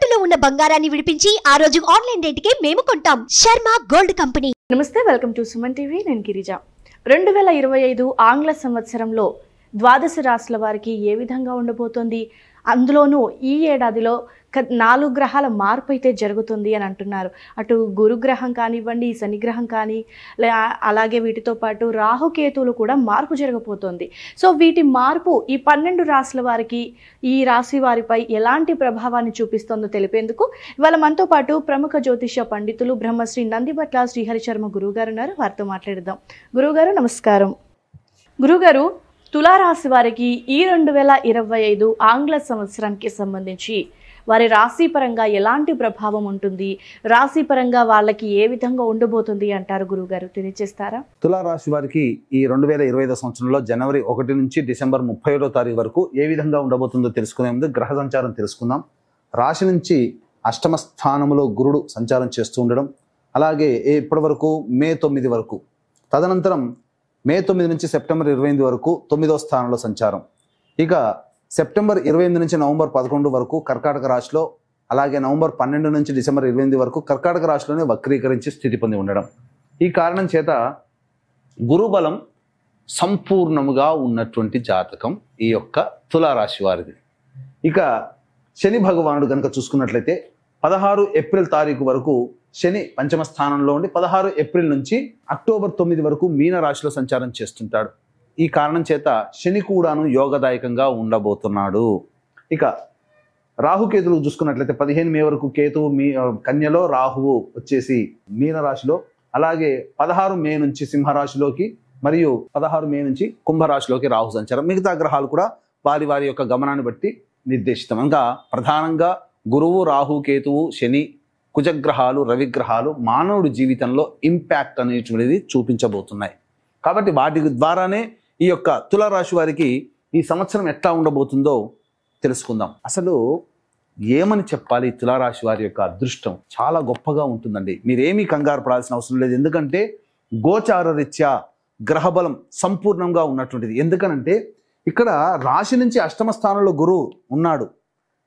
తాకట్టులో ఉన్న బంగారాన్ని విడిపించి ఆ రోజు ఆన్లైన్ రేటుకే మేము కొంటాం. Sharma gold company. నమస్తే, వెల్కమ్ టు సుమన్ టీవీ. నేను గిరిజ. 2025 ఆంగ్ల సంవత్సరంలో ద్వాదశ రాశుల వారికి ఏ విధంగా ఉండబోతోంది, అందులోనూ ఈ ఏడాదిలో 4 గ్రహాల మార్పు అయితే జరుగుతుంది అని అంటున్నారు. అటు గురుగ్రహం కానివ్వండి, శనిగ్రహం కానీ, అలాగే వీటితో పాటు రాహుకేతువులు కూడా మార్పు జరగబోతోంది. సో వీటి మార్పు ఈ 12 రాశుల వారికి, ఈ రాశి వారిపై ఎలాంటి ప్రభావాన్ని చూపిస్తుందో తెలిపేందుకు ఇవాళ మనతో పాటు ప్రముఖ జ్యోతిష పండితులు బ్రహ్మశ్రీ నందిబట్ల శ్రీహరి శర్మ గురువుగారు ఉన్నారు. వారితో మాట్లాడదాం. గురువుగారు నమస్కారం. గురువుగారు, తులారాశి వారికి ఈ 2025 ఆంగ్ల సంవత్సరానికి సంబంధించి వారి రాశి పరంగా ఎలాంటి ప్రభావం ఉంటుంది, రాశి పరంగా వాళ్ళకి ఏ విధంగా ఉండబోతుంది అంటారు గురువుగారు, తెలియజేస్తారా? తులారాశి వారికి ఈ 2025 సంవత్సరంలో జనవరి 1 నుంచి డిసెంబర్ 31వ తారీఖు వరకు ఏ విధంగా ఉండబోతుందో తెలుసుకునే ముందు గ్రహ సంచారం తెలుసుకుందాం. రాశి నుంచి అష్టమ స్థానంలో గురుడు సంచారం చేస్తూ ఉండడం, అలాగే ఇప్పటి వరకు మే 9 వరకు, తదనంతరం మే 9 నుంచి సెప్టెంబర్ 28 వరకు 9వ స్థానంలో సంచారం. ఇక సెప్టెంబర్ 28 నుంచి నవంబర్ 11 వరకు కర్కాటక రాశిలో, అలాగే నవంబర్ 12 నుంచి డిసెంబర్ 28 వరకు కర్కాటక రాశిలోనే వక్రీకరించి స్థితి పొంది ఉండడం. ఈ కారణం చేత గురుబలం సంపూర్ణముగా ఉన్నటువంటి జాతకం ఈ యొక్క తులారాశి వారిది. ఇక శని భగవానుడు కనుక చూసుకున్నట్లయితే 16 ఏప్రిల్ తారీఖు వరకు శని పంచమ స్థానంలో ఉండి 16 ఏప్రిల్ నుంచి అక్టోబర్ 9 వరకు మీన రాశిలో సంచారం చేస్తుంటాడు. ఈ కారణం చేత శని కూడాను యోగదాయకంగా ఉండబోతున్నాడు. ఇక రాహుకేతులు చూసుకున్నట్లయితే 15 మే వరకు కేతువు కన్యలో, రాహువు వచ్చేసి మీన రాశిలో, అలాగే 16 మే నుంచి సింహరాశిలోకి మరియు 16 మే నుంచి కుంభరాశిలోకి రాహు సంచారం. మిగతా గ్రహాలు కూడా వారి వారి యొక్క గమనాన్ని బట్టి నిర్దేశితం. ఇంకా ప్రధానంగా గురువు, రాహు, కేతువు, శని, కుజగ్రహాలు, రవిగ్రహాలు మానవుడి జీవితంలో ఇంపాక్ట్ అనేటువంటిది చూపించబోతున్నాయి. కాబట్టి వాటి ద్వారానే ఈ యొక్క తులారాశి వారికి ఈ సంవత్సరం ఎట్లా ఉండబోతుందో తెలుసుకుందాం. అసలు ఏమని చెప్పాలి, తులారాశి వారి యొక్క అదృష్టం చాలా గొప్పగా ఉంటుందండి. మీరేమీ కంగారు పడాల్సిన అవసరం లేదు. ఎందుకంటే గోచార రీత్యా గ్రహబలం సంపూర్ణంగా ఉన్నటువంటిది. ఎందుకనంటే ఇక్కడ రాశి నుంచి అష్టమ స్థానంలో గురువు ఉన్నాడు,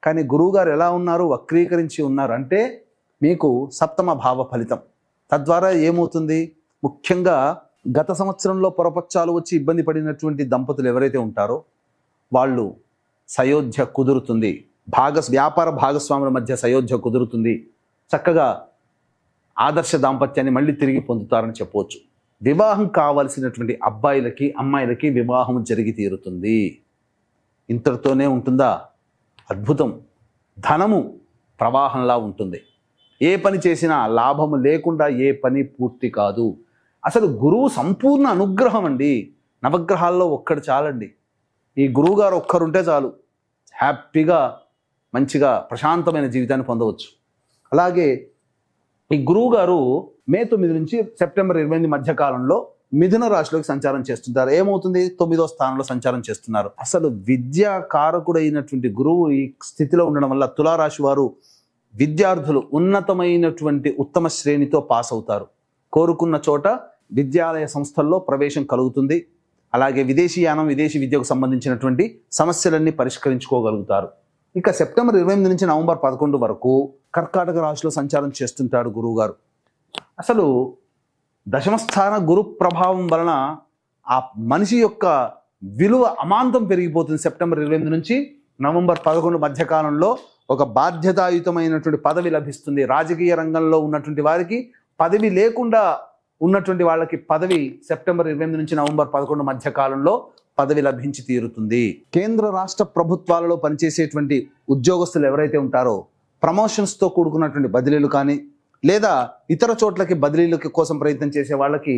కానీ గురువు గారు ఎలా ఉన్నారు, వక్రీకరించి ఉన్నారు. అంటే మీకు సప్తమ భావ ఫలితం. తద్వారా ఏమవుతుంది, ముఖ్యంగా గత సంవత్సరంలో పొరపచ్చాలు వచ్చి ఇబ్బంది పడినటువంటి దంపతులు ఎవరైతే ఉంటారో వాళ్ళు సయోధ్య కుదురుతుంది, వ్యాపార భాగస్వాముల మధ్య సయోధ్య కుదురుతుంది, చక్కగా ఆదర్శ దాంపత్యాన్ని మళ్ళీ తిరిగి పొందుతారని చెప్పవచ్చు. వివాహం కావలసినటువంటి అబ్బాయిలకి, అమ్మాయిలకి వివాహం జరిగి తీరుతుంది. ఇంతటితోనే ఉంటుందా? అద్భుతం. ధనము ప్రవాహంలా ఉంటుంది. ఏ పని చేసినా లాభము లేకుండా ఏ పని పూర్తి కాదు. అసలు గురువు సంపూర్ణ అనుగ్రహం అండి. నవగ్రహాల్లో ఒక్కడు చాలండి. ఈ గురువు గారు ఒక్కరుంటే చాలు, హ్యాపీగా మంచిగా ప్రశాంతమైన జీవితాన్ని పొందవచ్చు. అలాగే ఈ గురువు గారు మే 9 నుంచి సెప్టెంబర్ 28 మధ్య కాలంలో మిథున రాశిలోకి సంచారం చేస్తుంటారు. ఏమవుతుంది, 9వ స్థానంలో సంచారం చేస్తున్నారు. అసలు విద్యా కారకుడైనటువంటి గురువు ఈ స్థితిలో ఉండడం వల్ల తులారాశి వారు, విద్యార్థులు ఉన్నతమైనటువంటి ఉత్తమ శ్రేణితో పాస్ అవుతారు. కోరుకున్న చోట విద్యాలయ సంస్థల్లో ప్రవేశం కలుగుతుంది. అలాగే విదేశీయానం, విదేశీ విద్యకు సంబంధించినటువంటి సమస్యలన్నీ పరిష్కరించుకోగలుగుతారు. ఇక సెప్టెంబర్ 28 నుంచి నవంబర్ 11 వరకు కర్కాటక రాశిలో సంచారం చేస్తుంటాడు గురువు గారు. అసలు దశమస్థాన గురు ప్రభావం వలన ఆ మనిషి యొక్క విలువ అమాంతం పెరిగిపోతుంది. సెప్టెంబర్ 28 నుంచి నవంబర్ 11 మధ్యకాలంలో ఒక బాధ్యతాయుతమైనటువంటి పదవి లభిస్తుంది. రాజకీయ రంగంలో ఉన్నటువంటి వారికి, పదవి లేకుండా ఉన్నటువంటి వాళ్ళకి పదవి సెప్టెంబర్ 28 నుంచి నవంబర్ 11 మధ్యకాలంలో పదవి లభించి తీరుతుంది. కేంద్ర రాష్ట్ర ప్రభుత్వాలలో పనిచేసేటువంటి ఉద్యోగస్తులు ఎవరైతే ఉంటారో ప్రమోషన్స్తో కూడుకున్నటువంటి బదిలీలు కానీ, లేదా ఇతర చోట్లకి బదిలీల కోసం ప్రయత్నం చేసే వాళ్ళకి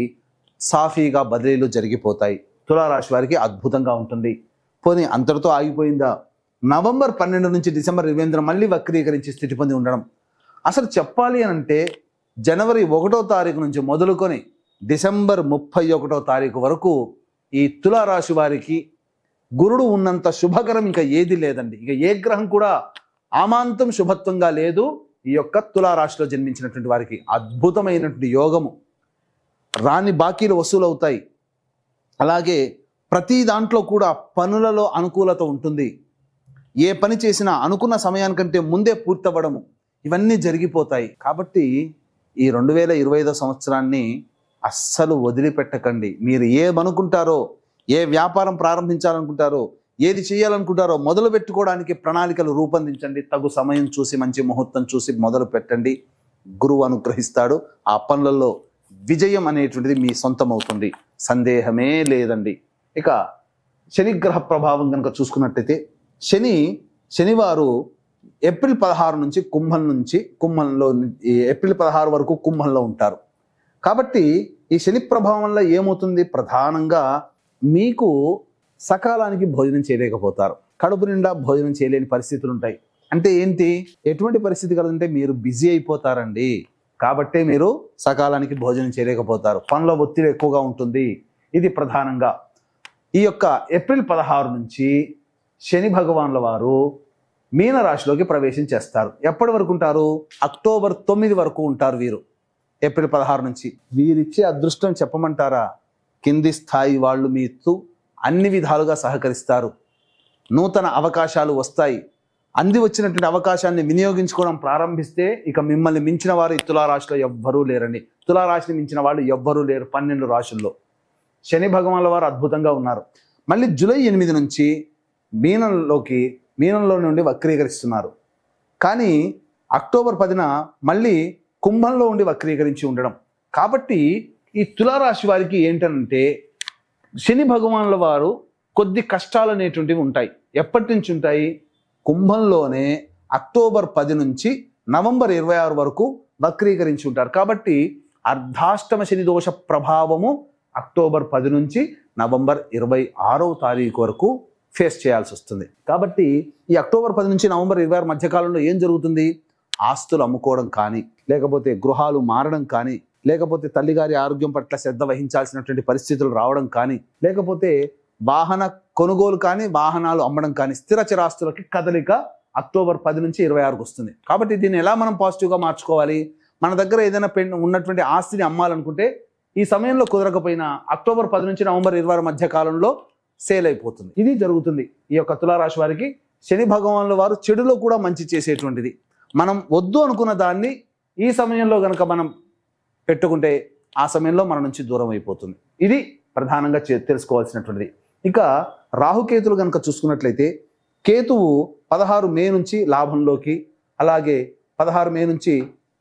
సాఫీగా బదిలీలు జరిగిపోతాయి. తులారాశి వారికి అద్భుతంగా ఉంటుంది. పోనీ అంతటితో ఆగిపోయిందా? నవంబర్ 12 నుంచి డిసెంబర్ 28 మళ్ళీ వక్రీకరించి స్థితి పొంది ఉండడం. అసలు చెప్పాలి అంటే జనవరి 1వ తారీఖు నుంచి మొదలుకొని డిసెంబర్ 31వ తారీఖు వరకు ఈ తులారాశి వారికి గురుడు ఉన్నంత శుభకరం ఇంకా ఏది లేదండి. ఇక ఏ గ్రహం కూడా ఆమాంతం శుభత్వంగా లేదు. ఈ యొక్క తులారాశిలో జన్మించినటువంటి వారికి అద్భుతమైనటువంటి యోగము, రాని బాకీలు వసూలవుతాయి. అలాగే ప్రతి దాంట్లో కూడా పనులలో అనుకూలత ఉంటుంది. ఏ పని చేసినా అనుకున్న సమయానికంటే ముందే పూర్తవ్వడము, ఇవన్నీ జరిగిపోతాయి. కాబట్టి ఈ 2025 సంవత్సరాన్ని అస్సలు వదిలిపెట్టకండి. మీరు ఏమనుకుంటారో, ఏ వ్యాపారం ప్రారంభించాలనుకుంటారో, ఏది చేయాలనుకుంటారో మొదలు పెట్టుకోవడానికి ప్రణాళికలు రూపొందించండి. తగు సమయం చూసి, మంచి ముహూర్తం చూసి మొదలు పెట్టండి. గురువు అనుగ్రహిస్తాడు. ఆ పనులలో విజయం అనేటువంటిది మీ సొంతం అవుతుంది, సందేహమే లేదండి. ఇక శనిగ్రహ ప్రభావం కనుక చూసుకున్నట్టయితే, శనివారు ఏప్రిల్ 16 నుంచి కుంభంలో ఏప్రిల్ 16 వరకు కుంభంలో ఉంటారు. కాబట్టి ఈ శని ప్రభావం వల్ల ఏమవుతుంది, ప్రధానంగా మీకు సకాలానికి భోజనం చేయలేకపోతారు. కడుపు నిండా భోజనం చేయలేని పరిస్థితులు ఉంటాయి. అంటే ఏంటి, ఎటువంటి పరిస్థితి కలుగుతుంటే మీరు బిజీ అయిపోతారండి. కాబట్టే మీరు సకాలానికి భోజనం చేయలేకపోతారు. పనుల ఒత్తిడి ఎక్కువగా ఉంటుంది. ఇది ప్రధానంగా ఈ యొక్క ఏప్రిల్ 16 నుంచి శని భగవానుల వారు మీనరాశిలోకి ప్రవేశం చేస్తారు. ఎప్పటి వరకు ఉంటారు, అక్టోబర్ 9 వరకు ఉంటారు వీరు. ఏప్రిల్ 16 నుంచి వీరిచ్చే అదృష్టం చెప్పమంటారా, కింది స్థాయి వాళ్ళు మీతో అన్ని విధాలుగా సహకరిస్తారు. నూతన అవకాశాలు వస్తాయి. అంది వచ్చినటువంటి అవకాశాన్ని వినియోగించుకోవడం ప్రారంభిస్తే ఇక మిమ్మల్ని మించిన వారు ఈ తులారాశిలో ఎవ్వరూ లేరండి. తులారాశిని మించిన వాళ్ళు ఎవ్వరూ లేరు 12 రాశుల్లో. శని భగవానుల వారు అద్భుతంగా ఉన్నారు. మళ్ళీ జూలై 8 నుంచి మీనంలో నుండి వక్రీకరిస్తున్నారు. కానీ అక్టోబర్ 10న మళ్ళీ కుంభంలో ఉండి వక్రీకరించి ఉండడం. కాబట్టి ఈ తులారాశి వారికి ఏంటంటే, శని భగవానుల వారు కొద్ది కష్టాలు అనేటువంటివి ఉంటాయి. ఎప్పటి నుంచి ఉంటాయి, కుంభంలోనే అక్టోబర్ 10 నుంచి నవంబర్ 26 వరకు వక్రీకరించి ఉంటారు. కాబట్టి అర్ధాష్టమ శని దోష ప్రభావము అక్టోబర్ 10 నుంచి నవంబర్ 26వ తారీఖు వరకు ఫేస్ చేయాల్సి వస్తుంది. కాబట్టి ఈ అక్టోబర్ 10 నుంచి నవంబర్ 26 మధ్యకాలంలో ఏం జరుగుతుంది, ఆస్తులు అమ్ముకోవడం కానీ, లేకపోతే గృహాలు మారడం కానీ, లేకపోతే తల్లిగారి ఆరోగ్యం పట్ల శ్రద్ధ వహించాల్సినటువంటి పరిస్థితులు రావడం కానీ, లేకపోతే వాహన కొనుగోలు కానీ, వాహనాలు అమ్మడం కానీ, స్థిర చిరాస్తులకి కదలిక అక్టోబర్ 10 నుంచి 26కు వస్తుంది. కాబట్టి దీన్ని ఎలా మనం పాజిటివ్గా మార్చుకోవాలి, మన దగ్గర ఏదైనా ఉన్నటువంటి ఆస్తిని అమ్మాలనుకుంటే ఈ సమయంలో కుదరకపోయినా అక్టోబర్ 10 నుంచి నవంబర్ 26 మధ్య కాలంలో సేల్ అయిపోతుంది. ఇది జరుగుతుంది. ఈ యొక్క తులారాశి వారికి శని భగవానుల వారు చెడులో కూడా మంచి చేసేటువంటిది. మనం వద్దు అనుకున్న దాన్ని ఈ సమయంలో కనుక మనం పెట్టుకుంటే ఆ సమయంలో మన నుంచి దూరం అయిపోతుంది. ఇది ప్రధానంగా తెలుసుకోవాల్సినటువంటిది. ఇక రాహుకేతులు కనుక చూసుకున్నట్లయితే, కేతువు 16 మే నుంచి లాభంలోకి, అలాగే 16 మే నుంచి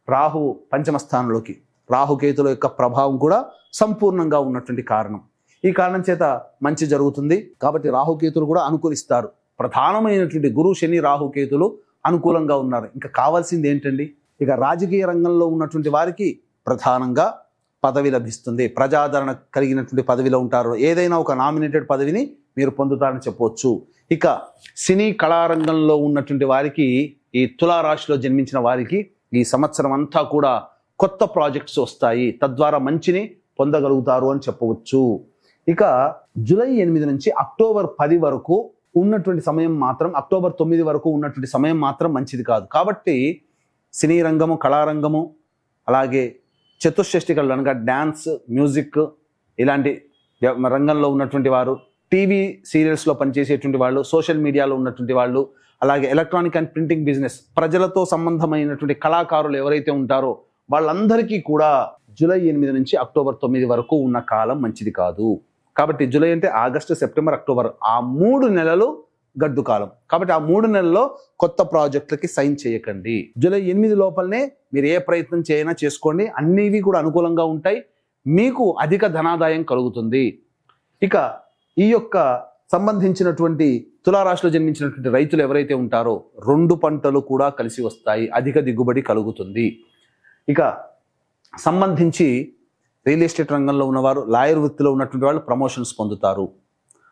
రాహువు పంచమ స్థానంలోకి. రాహుకేతుల యొక్క ప్రభావం కూడా సంపూర్ణంగా ఉన్నటువంటి కారణం. ఈ కారణం చేత మంచి జరుగుతుంది. కాబట్టి రాహుకేతులు కూడా అనుకూలిస్తారు. ప్రధానమైనటువంటి గురు శని రాహుకేతులు అనుకూలంగా ఉన్నారు. ఇంకా కావాల్సింది ఏంటండి, ఇక రాజకీయ రంగంలో ఉన్నటువంటి వారికి ప్రధానంగా పదవి లభిస్తుంది. ప్రజాదరణ కలిగినటువంటి పదవిలో ఉంటారు. ఏదైనా ఒక నామినేటెడ్ పదవిని మీరు పొందుతారని చెప్పవచ్చు. ఇక సినీ కళారంగంలో ఉన్నటువంటి వారికి, ఈ తులారాశిలో జన్మించిన వారికి ఈ సంవత్సరం అంతా కూడా కొత్త ప్రాజెక్ట్స్ వస్తాయి. తద్వారా మంచిని పొందగలుగుతారు అని చెప్పవచ్చు. ఇక జూలై 8 నుంచి అక్టోబర్ 10 వరకు ఉన్నటువంటి సమయం మాత్రం, అక్టోబర్ 9 వరకు ఉన్నటువంటి సమయం మాత్రం మంచిది కాదు. కాబట్టి సినీ రంగము, కళారంగము, అలాగే చతుషష్ఠి కళలు అనగా డ్యాన్స్, మ్యూజిక్ ఇలాంటి రంగంలో ఉన్నటువంటి వారు, టీవీ సీరియల్స్లో పనిచేసేటువంటి వాళ్ళు, సోషల్ మీడియాలో ఉన్నటువంటి వాళ్ళు, అలాగే ఎలక్ట్రానిక్ అండ్ ప్రింటింగ్ బిజినెస్, ప్రజలతో సంబంధమైనటువంటి కళాకారులు ఎవరైతే ఉంటారో వాళ్ళందరికీ కూడా జూలై 8 నుంచి అక్టోబర్ 9 వరకు ఉన్న కాలం మంచిది కాదు. కాబట్టి జూలై అంటే ఆగస్టు, సెప్టెంబర్, అక్టోబర్, ఆ 3 నెలలు గడ్డు కాలం. కాబట్టి ఆ 3 నెలల్లో కొత్త ప్రాజెక్టులకి సైన్ చేయకండి. జూలై 8 లోపలనే మీరు ఏ ప్రయత్నం చేయనా చేసుకోండి. అన్నివి కూడా అనుకూలంగా ఉంటాయి. మీకు అధిక ధనాదాయం కలుగుతుంది. ఇక ఈ యొక్క సంబంధించినటువంటి తులారాశిలో జన్మించినటువంటి రైతులు ఎవరైతే ఉంటారో 2 పంటలు కూడా కలిసి వస్తాయి. అధిక దిగుబడి కలుగుతుంది. ఇక సంబంధించి రియల్ ఎస్టేట్ రంగంలో ఉన్నవారు, లాయర్ వృత్తిలో ఉన్నటువంటి వాళ్ళు ప్రమోషన్స్ పొందుతారు.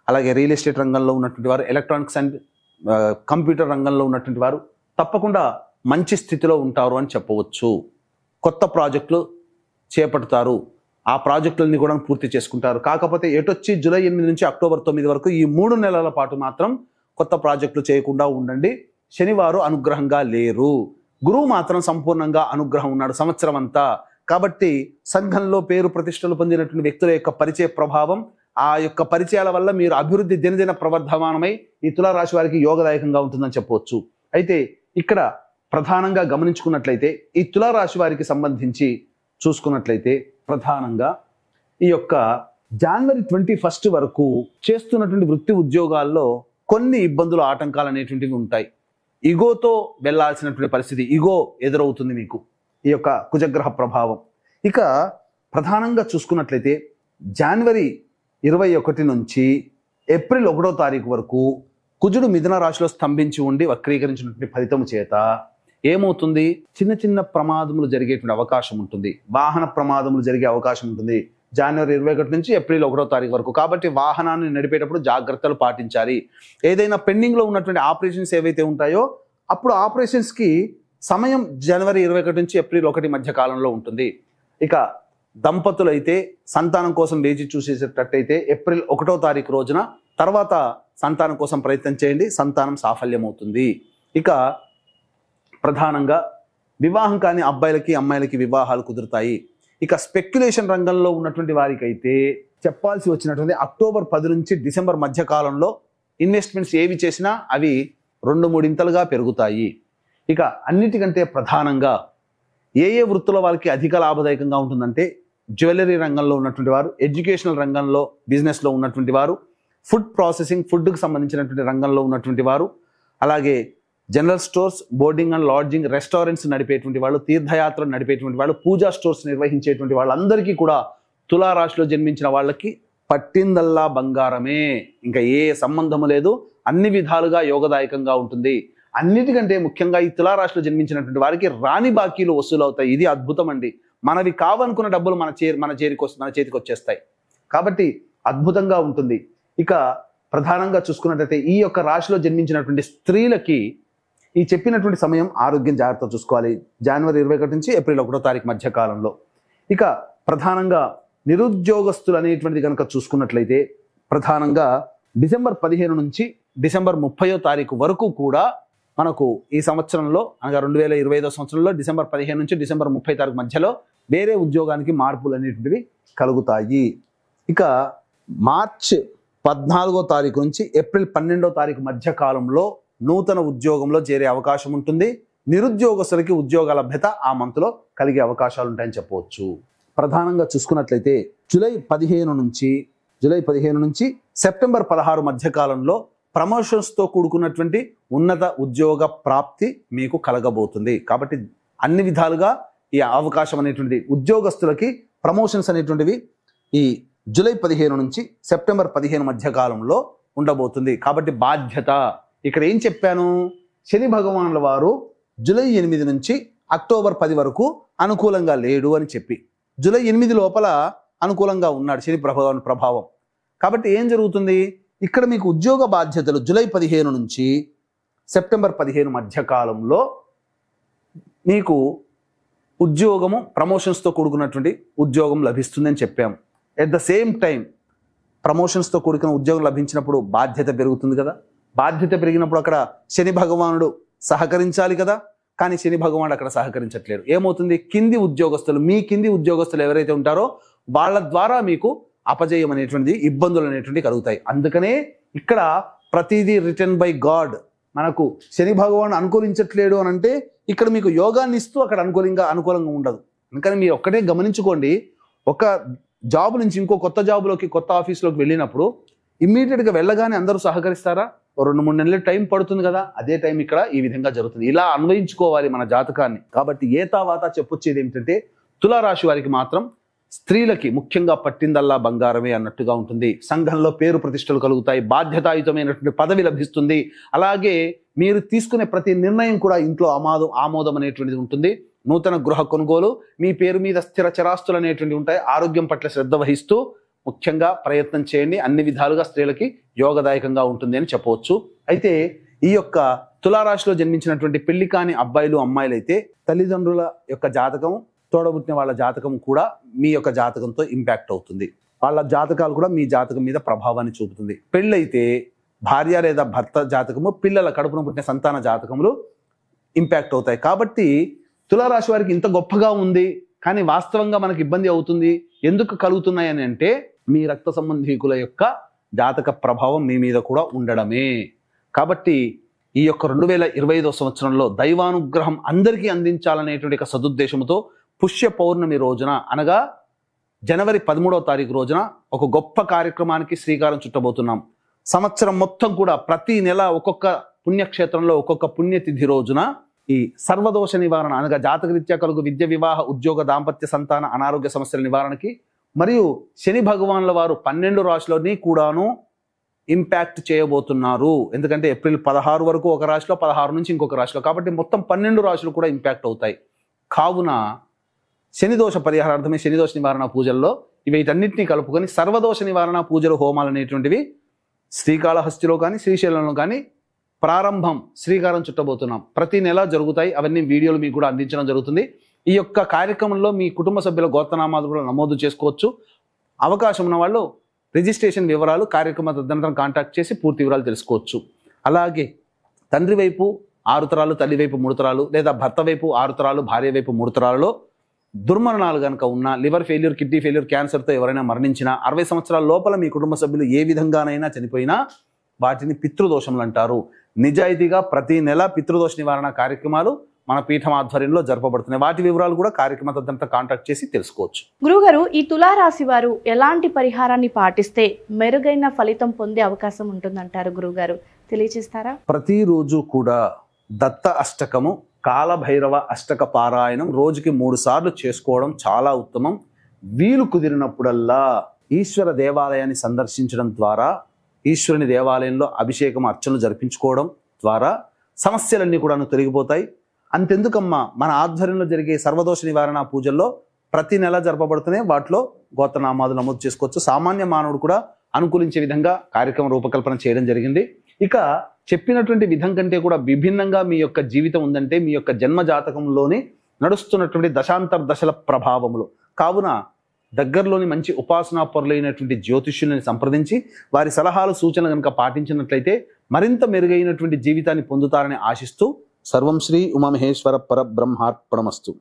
అలాగే రియల్ ఎస్టేట్ రంగంలో ఉన్నటువంటి వారు, ఎలక్ట్రానిక్స్ అండ్ కంప్యూటర్ రంగంలో ఉన్నటువంటి వారు తప్పకుండా మంచి స్థితిలో ఉంటారు అని చెప్పవచ్చు. కొత్త ప్రాజెక్టులు చేపడతారు. ఆ ప్రాజెక్టులన్నీ కూడా పూర్తి చేసుకుంటారు. కాకపోతే ఎటొచ్చి జూలై 8 నుంచి అక్టోబర్ 9 వరకు ఈ 3 నెలల పాటు మాత్రం కొత్త ప్రాజెక్టులు చేయకుండా ఉండండి. శనివారు అనుగ్రహంగా లేరు. గురువు మాత్రం సంపూర్ణంగా అనుగ్రహం ఉన్నాడు సంవత్సరం అంతా. కాబట్టి సంఘంలో పేరు ప్రతిష్టలు పొందినటువంటి వ్యక్తుల యొక్క పరిచయ ప్రభావం, ఆ యొక్క పరిచయాల వల్ల మీరు అభివృద్ధి దినదిన ప్రవర్ధమానమై ఈ తులారాశి వారికి యోగదాయకంగా ఉంటుందని చెప్పవచ్చు. అయితే ఇక్కడ ప్రధానంగా గమనించుకున్నట్లయితే ఈ తులారాశి వారికి సంబంధించి చూసుకున్నట్లయితే ప్రధానంగా ఈ యొక్క జనవరి 21 వరకు చేస్తున్నటువంటి వృత్తి ఉద్యోగాల్లో కొన్ని ఇబ్బందులు ఆటంకాలు అనేటువంటివి ఉంటాయి. ఇగోతో వెళ్లాల్సినటువంటి పరిస్థితి, ఇగో ఎదురవుతుంది మీకు ఈ యొక్క కుజగ్రహ ప్రభావం. ఇక ప్రధానంగా చూసుకున్నట్లయితే జనవరి 21 నుంచి ఏప్రిల్ 1వ తారీఖు వరకు కుజుడు మిథున రాశిలో స్తంభించి ఉండి వక్రీకరించినటువంటి ఫలితం చేత ఏమవుతుంది, చిన్న చిన్న ప్రమాదములు జరిగేటువంటి అవకాశం ఉంటుంది, వాహన ప్రమాదములు జరిగే అవకాశం ఉంటుంది జనవరి 21 నుంచి ఏప్రిల్ 1వ తారీఖు వరకు. కాబట్టి వాహనాన్ని నడిపేటప్పుడు జాగ్రత్తలు పాటించాలి. ఏదైనా పెండింగ్లో ఉన్నటువంటి ఆపరేషన్స్ ఏవైతే ఉంటాయో అప్పుడు ఆపరేషన్స్కి సమయం జనవరి 21 నుంచి ఏప్రిల్ 1 మధ్య కాలంలో ఉంటుంది. ఇక దంపతులైతే సంతానం కోసం వేచి చూసేటట్టయితే ఏప్రిల్ 1వ తారీఖు రోజున తర్వాత సంతానం కోసం ప్రయత్నం చేయండి, సంతానం సాఫల్యమవుతుంది. ఇక ప్రధానంగా వివాహం కాని అబ్బాయిలకి అమ్మాయిలకి వివాహాలు కుదురుతాయి. ఇక స్పెక్యులేషన్ రంగంలో ఉన్నటువంటి వారికి అయితే చెప్పాల్సి వచ్చినటువంటి అక్టోబర్ 10 నుంచి డిసెంబర్ మధ్య కాలంలో ఇన్వెస్ట్మెంట్స్ ఏవి చేసినా అవి 2-3 ఇంతలుగా పెరుగుతాయి. ఇక అన్నిటికంటే ప్రధానంగా ఏ వృత్తుల వాళ్ళకి అధిక లాభదాయకంగా ఉంటుందంటే జ్యువెలరీ రంగంలో ఉన్నటువంటి వారు, ఎడ్యుకేషనల్ రంగంలో బిజినెస్లో ఉన్నటువంటి వారు, ఫుడ్ ప్రాసెసింగ్ ఫుడ్కి సంబంధించినటువంటి రంగంలో ఉన్నటువంటి వారు, అలాగే general stores, boarding and lodging, restaurants నడిపేటువంటి వాళ్ళు, తీర్థయాత్రలు నడిపేటువంటి వాళ్ళు, పూజా స్టోర్స్ నిర్వహించేటువంటి వాళ్ళందరికీ కూడా తులారాశిలో జన్మించిన వాళ్ళకి పట్టిందల్లా బంగారమే, ఇంకా ఏ సంబంధము లేదు, అన్ని విధాలుగా యోగదాయకంగా ఉంటుంది. అన్నిటికంటే ముఖ్యంగా ఈ తులారాశిలో జన్మించినటువంటి వారికి రాని బాకీలు వసూలవుతాయి. ఇది అద్భుతం అండి. మనవి కావనుకున్న డబ్బులు మన చేతికి వచ్చేస్తాయి. కాబట్టి అద్భుతంగా ఉంటుంది. ఇక ప్రధానంగా చూసుకున్నట్లయితే ఈ యొక్క రాశిలో జన్మించినటువంటి స్త్రీలకి ఈ చెప్పినటువంటి సమయం ఆరోగ్యం జాగ్రత్త చూసుకోవాలి జనవరి 21 నుంచి ఏప్రిల్ 1వ తారీఖు మధ్య కాలంలో. ఇక ప్రధానంగా నిరుద్యోగస్తులు అనేటువంటిది కనుక చూసుకున్నట్లయితే ప్రధానంగా డిసెంబర్ 15 నుంచి డిసెంబర్ 30వ తారీఖు వరకు కూడా మనకు ఈ సంవత్సరంలో అనగా 2025 సంవత్సరంలో డిసెంబర్ 15 నుంచి డిసెంబర్ 30 తారీఖు మధ్యలో వేరే ఉద్యోగానికి మార్పులు అనేటువంటివి కలుగుతాయి. ఇక మార్చ్ 14వ తారీఖు నుంచి ఏప్రిల్ 12వ తారీఖు మధ్య కాలంలో నూతన ఉద్యోగంలో చేరే అవకాశం ఉంటుంది. నిరుద్యోగస్తులకి ఉద్యోగ లభ్యత ఆ మంత్లో కలిగే అవకాశాలు ఉంటాయని చెప్పవచ్చు. ప్రధానంగా చూసుకున్నట్లయితే జూలై 15 నుంచి సెప్టెంబర్ 16 మధ్య కాలంలో ప్రమోషన్స్తో కూడుకున్నటువంటి ఉన్నత ఉద్యోగ ప్రాప్తి మీకు కలగబోతుంది. కాబట్టి అన్ని విధాలుగా ఈ అవకాశం అనేటువంటిది ఉద్యోగస్తులకి ప్రమోషన్స్ అనేటువంటివి ఈ జూలై 15 నుంచి సెప్టెంబర్ 15 మధ్య కాలంలో ఉండబోతుంది. కాబట్టి బాధ్యత ఇక్కడ ఏం చెప్పాను, శని భగవానుల వారు జూలై 8 నుంచి అక్టోబర్ 10 వరకు అనుకూలంగా లేడు అని చెప్పి జూలై 8 లోపల అనుకూలంగా ఉన్నాడు శని ప్రభావం. కాబట్టి ఏం జరుగుతుంది, ఇక్కడ మీకు ఉద్యోగ బాధ్యతలు జూలై 15 నుంచి సెప్టెంబర్ 15 మధ్య కాలంలో మీకు ఉద్యోగము ప్రమోషన్స్తో కూడుకున్నటువంటి ఉద్యోగం లభిస్తుందని చెప్పాము. ఎట్ ద సేమ్ టైం ప్రమోషన్స్తో కూడుకున్న ఉద్యోగం లభించినప్పుడు బాధ్యత పెరుగుతుంది కదా. బాధ్యత పెరిగినప్పుడు అక్కడ శని భగవానుడు సహకరించాలి కదా. కానీ శని భగవానుడు అక్కడ సహకరించట్లేరు. ఏమవుతుంది, మీ కింది ఉద్యోగస్తులు ఎవరైతే ఉంటారో వాళ్ళ ద్వారా మీకు అపజయం అనేటువంటిది, ఇబ్బందులు అనేటువంటివి కలుగుతాయి. అందుకనే ఇక్కడ ప్రతిదీ రిటర్న్ బై గాడ్. మనకు శని భగవానుడు అనుకూలించట్లేడు అని అంటే ఇక్కడ మీకు యోగాన్ని ఇస్తూ అక్కడ అనుకూలంగా ఉండదు. అందుకని మీరు ఒక్కటే గమనించుకోండి, ఒక జాబ్ నుంచి ఇంకో కొత్త జాబ్లోకి, కొత్త ఆఫీస్లోకి వెళ్ళినప్పుడు ఇమ్మీడియట్గా వెళ్ళగానే అందరూ సహకరిస్తారా? 2-3 నెలలు టైం పడుతుంది కదా. అదే టైం ఇక్కడ ఈ విధంగా జరుగుతుంది. ఇలా అన్వయించుకోవాలి మన జాతకాన్ని. కాబట్టి ఏ తావాత చెప్పొచ్చేది ఏమిటంటే తులారాశి వారికి మాత్రం స్త్రీలకి ముఖ్యంగా పట్టిందల్లా బంగారమే అన్నట్టుగా ఉంటుంది. సంఘంలో పేరు ప్రతిష్టలు కలుగుతాయి, బాధ్యతాయుతమైనటువంటి పదవి లభిస్తుంది. అలాగే మీరు తీసుకునే ప్రతి నిర్ణయం కూడా ఇంట్లో ఆమోదం అనేటువంటిది ఉంటుంది. నూతన గృహ కొనుగోలు, మీ పేరు మీద స్థిర చరాస్తులు అనేటువంటివి ఉంటాయి. ఆరోగ్యం పట్ల శ్రద్ధ వహిస్తూ ముఖ్యంగా ప్రయత్నం చేయండి. అన్ని విధాలుగా స్త్రీలకి యోగదాయకంగా ఉంటుంది అని చెప్పవచ్చు. అయితే ఈ యొక్క తులారాశిలో జన్మించినటువంటి పెళ్లి కాని అబ్బాయిలు అమ్మాయిలు అయితే తల్లిదండ్రుల యొక్క జాతకం, తోడబుట్టిన వాళ్ళ జాతకం కూడా మీ యొక్క జాతకంతో ఇంపాక్ట్ అవుతుంది. వాళ్ళ జాతకాలు కూడా మీ జాతకం మీద ప్రభావాన్ని చూపుతుంది. పెళ్ళైతే భార్య లేదా భర్త జాతకము, పిల్లల కడుపున పుట్టిన సంతాన జాతకములు ఇంపాక్ట్ అవుతాయి. కాబట్టి తులారాశి వారికి ఇంత గొప్పగా ఉంది కానీ వాస్తవంగా మనకి ఇబ్బంది అవుతుంది, ఎందుకు కలుగుతున్నాయి అని అంటే మీ రక్త సంబంధీకుల యొక్క జాతక ప్రభావం మీ మీద కూడా ఉండడమే. కాబట్టి ఈ యొక్క 2025 సంవత్సరంలో దైవానుగ్రహం అందరికీ అందించాలనేటువంటి ఒక సదుద్దేశంతో పుష్య పౌర్ణమి రోజున అనగా జనవరి 13వ తారీఖు రోజున ఒక గొప్ప కార్యక్రమానికి శ్రీకారం చుట్టబోతున్నాం. సంవత్సరం మొత్తం కూడా ప్రతి నెల ఒక్కొక్క పుణ్యక్షేత్రంలో ఒక్కొక్క పుణ్యతిథి రోజున ఈ సర్వదోష నివారణ అనగా జాతకరీత్యా కలుగు విద్య, వివాహ, ఉద్యోగ, దాంపత్య, సంతాన, అనారోగ్య సమస్యల నివారణకి మరియు శని భగవాన్ల వారు 12 రాశులని కూడాను ఇంపాక్ట్ చేయబోతున్నారు. ఎందుకంటే ఏప్రిల్ 16 వరకు ఒక రాశిలో, 16 నుంచి ఇంకొక రాశిలో, కాబట్టి మొత్తం 12 రాశులు కూడా ఇంపాక్ట్ అవుతాయి. కావున శనిదోష పరిహారార్థమే శనిదోష నివారణ పూజల్లో వీటన్నిటిని కలుపుకొని సర్వదోష నివారణ పూజలు, హోమాలు అనేటువంటివి శ్రీకాళహస్తిలో కానీ శ్రీశైలంలో కానీ ప్రారంభం శ్రీకారం చుట్టబోతున్నాం. ప్రతి నెల జరుగుతాయి. అవన్నీ వీడియోలు మీకు కూడా అందించడం జరుగుతుంది. ఈ యొక్క కార్యక్రమంలో మీ కుటుంబ సభ్యుల గోత్రనామాలు కూడా నమోదు చేసుకోవచ్చు. అవకాశం ఉన్న వాళ్ళు రిజిస్ట్రేషన్ వివరాలు కార్యక్రమ తదనంతరం కాంటాక్ట్ చేసి పూర్తి వివరాలు తెలుసుకోవచ్చు. అలాగే తండ్రి వైపు 6 తరాలు, తల్లి వైపు 3 తరాలు, లేదా భర్త వైపు 6 తరాలు, భార్య వైపు 3 తరాలలో దుర్మరణాలు కనుక ఉన్నా, లివర్ ఫెయిల్యూర్, కిడ్నీ ఫెయిల్యూర్, క్యాన్సర్తో ఎవరైనా మరణించినా, 60 సంవత్సరాల లోపల మీ కుటుంబ సభ్యులు ఏ విధంగానైనా చనిపోయినా వాటిని పితృదోషములు అంటారు. నిజాయితీగా ప్రతి నెల పితృదోష నివారణ కార్యక్రమాలు మన పీఠం ఆధ్వర్యంలో జరపబడుతున్నాయి. వాటి వివరాలు కూడా కార్యక్రమ తదనంతరం కాంటాక్ట్ చేసి తెలుసుకోవచ్చు. గురుగారు, ఈ తులారాశి వారు ఎలాంటి పరిహారాన్ని పాటిస్తే మెరుగైన ఫలితం పొందే అవకాశం ఉంటుందంటారు గురుగారు? తెలియజేస్తారా? ప్రతిరోజు కూడా దత్త అష్టకము, కాలభైరవ అష్టక పారాయణం రోజుకి 3 సార్లు చేసుకోవడం చాలా ఉత్తమం. వీలు కుదిరినప్పుడల్లా ఈశ్వర దేవాలయాన్ని సందర్శించడం ద్వారా, ఈశ్వరుని దేవాలయంలో అభిషేకం, అర్చనలు జరిపించుకోవడం ద్వారా సమస్యలన్నీ కూడా తొలగిపోతాయి. అంతెందుకమ్మా, మన ఆధ్వర్యంలో జరిగే సర్వదోష నివారణ పూజల్లో ప్రతి నెల జరపబడుతూనే వాటిలో గోత్రనామాలు నమోదు చేసుకోవచ్చు. సామాన్య మానవుడు కూడా అనుకూలించే విధంగా కార్యక్రమ రూపకల్పన చేయడం జరిగింది. ఇక చెప్పినటువంటి విధం కంటే కూడా విభిన్నంగా మీ యొక్క జీవితం ఉందంటే మీ యొక్క జన్మ జాతకంలోని నడుస్తున్నటువంటి దశాంతర్దశల ప్రభావములు. కావున దగ్గరలోని మంచి ఉపాసనా పరులైనటువంటి జ్యోతిష్యులని సంప్రదించి వారి సలహాలు, సూచనలు కనుక పాటించినట్లయితే మరింత మెరుగైనటువంటి జీవితాన్ని పొందుతారని ఆశిస్తూ సర్వం శ్రీ ఉమామహేశ్వర పరబ్రహ్మార్పణమస్తు.